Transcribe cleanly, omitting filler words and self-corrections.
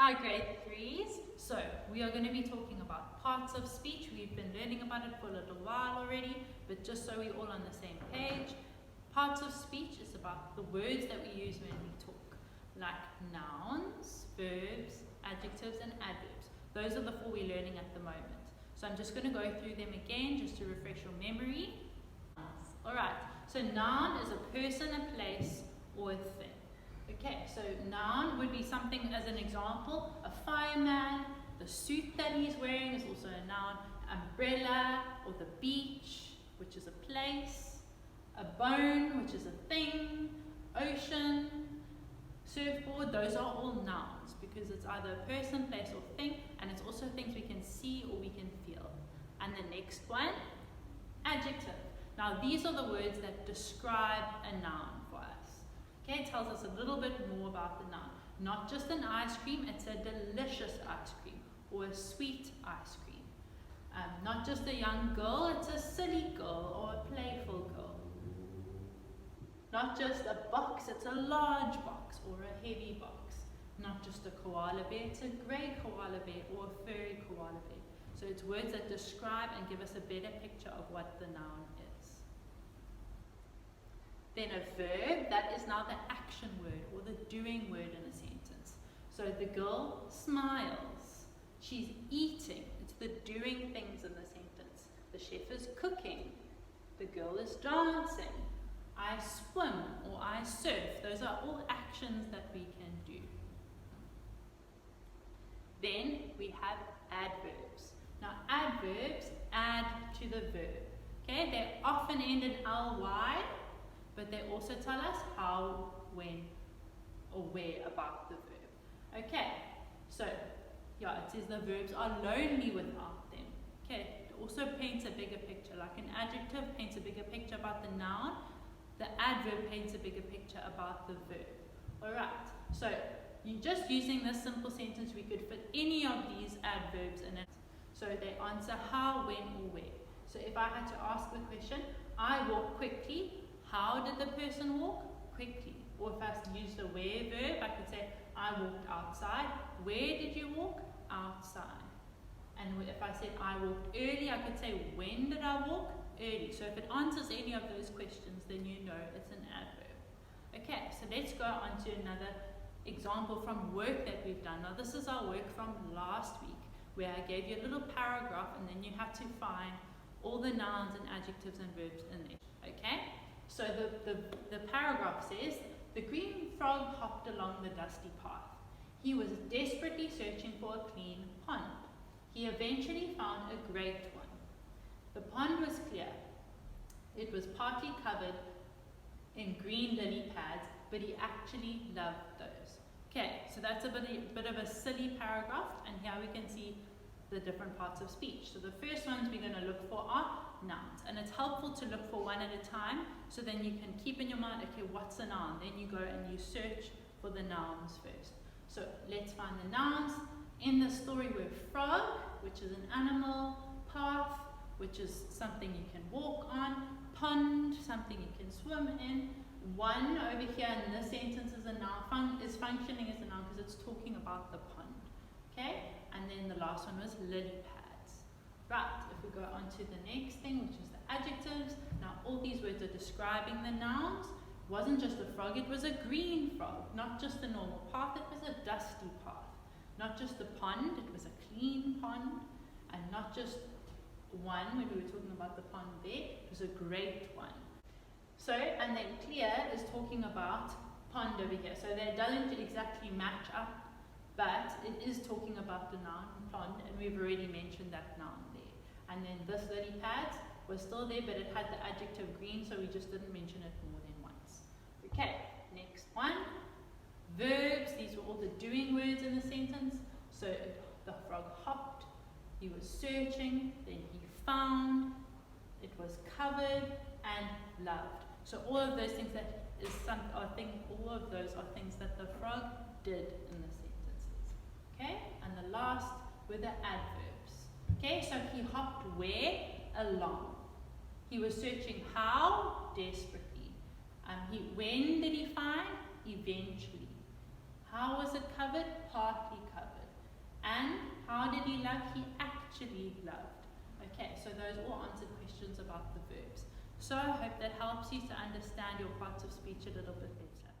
Hi grade 3s. So we are going to be talking about parts of speech. We've been learning about it for a little while already, but just so we're all on the same page, parts of speech is about the words that we use when we talk, like nouns, verbs, adjectives and adverbs. Those are the four we're learning at the moment. So I'm just going to go through them again just to refresh your memory. Alright, so noun is a person, a place or a thing. Okay, so noun would be something, as an example, a fireman, the suit that he's wearing is also a noun, umbrella, or the beach, which is a place, a bone, which is a thing, ocean, surfboard, those are all nouns because it's either a person, place, or thing, and it's also things we can see or we can feel. And the next one, adjective. Now these are the words that describe a noun for us. Okay, it tells us a little bit more about the noun. Not just an ice cream, it's a delicious ice cream or a sweet ice cream. Not just a young girl, it's a silly girl or a playful girl. Not just a box, it's a large box or a heavy box. Not just a koala bear, it's a grey koala bear or a furry koala bear. So it's words that describe and give us a better picture of what the noun is. Then a verb, that is now the action word or the doing word in a sentence. So the girl smiles. She's eating. It's the doing things in the sentence. The chef is cooking. The girl is dancing. I swim or I surf. Those are all actions that we can do. Then we have adverbs. Now adverbs add to the verb. Okay, they often end in ly, but they also tell us how, when, or where about the verb. Okay, so yeah, it says the verbs are lonely without them. Okay, it also paints a bigger picture. Like an adjective paints a bigger picture about the noun, the adverb paints a bigger picture about the verb. Alright, so you just using this simple sentence, we could fit any of these adverbs in it. So they answer how, when, or where. So if I had to ask the question, I walk quickly, how did the person walk? Quickly. Or if I used the where verb, I could say, I walked outside. Where did you walk? Outside. And if I said, I walked early, I could say, when did I walk? Early. So if it answers any of those questions, then you know it's an adverb. Okay, so let's go on to another example from work that we've done. Now this is our work from last week, where I gave you a little paragraph and then you have to find all the nouns and adjectives and verbs in there. Okay? So the paragraph says, the green frog hopped along the dusty path. He was desperately searching for a clean pond. He eventually found a great one. The pond was clear. It was partly covered in green lily pads, but he actually loved those. Okay, so that's a bit of a silly paragraph, and here we can see the different parts of speech. So the first ones we're going to look for are nouns, and it's helpful to look for one at a time, so then you can keep in your mind, okay, what's a noun? Then you go and you search for the nouns first. So let's find the nouns. In the story we're frog, which is an animal, path, which is something you can walk on, pond, something you can swim in. One over here in this sentence is a noun, is functioning as a noun because it's talking about the pond. Okay? And then the last one was lily pads. Right, if we go on to the next thing, which is the adjectives. Now all these words are describing the nouns. It wasn't just a frog, it was a green frog. Not just a normal path, it was a dusty path. Not just a pond, it was a clean pond. And not just one, when we were talking about the pond there, it was a great one. So, and then clear is talking about pond over here. So they doesn't exactly match up, but it is talking about the noun pond, and we've already mentioned that noun there. And then this lily pads was still there, but it had the adjective green, so we just didn't mention it more than once. Okay, next one. Verbs, these were all the doing words in the sentence. So the frog hopped, he was searching, then he found, it was covered, and loved. So all of those things all of those are things that the frog did in the sentences. Okay, and the last were the adverbs. Okay, so he hopped where? Along. He was searching how? Desperately. When did he find? Eventually. How was it covered? Partly covered. how did he love? He actually loved. Okay, so those all answered questions about the verbs. So I hope that helps you to understand your parts of speech a little bit better.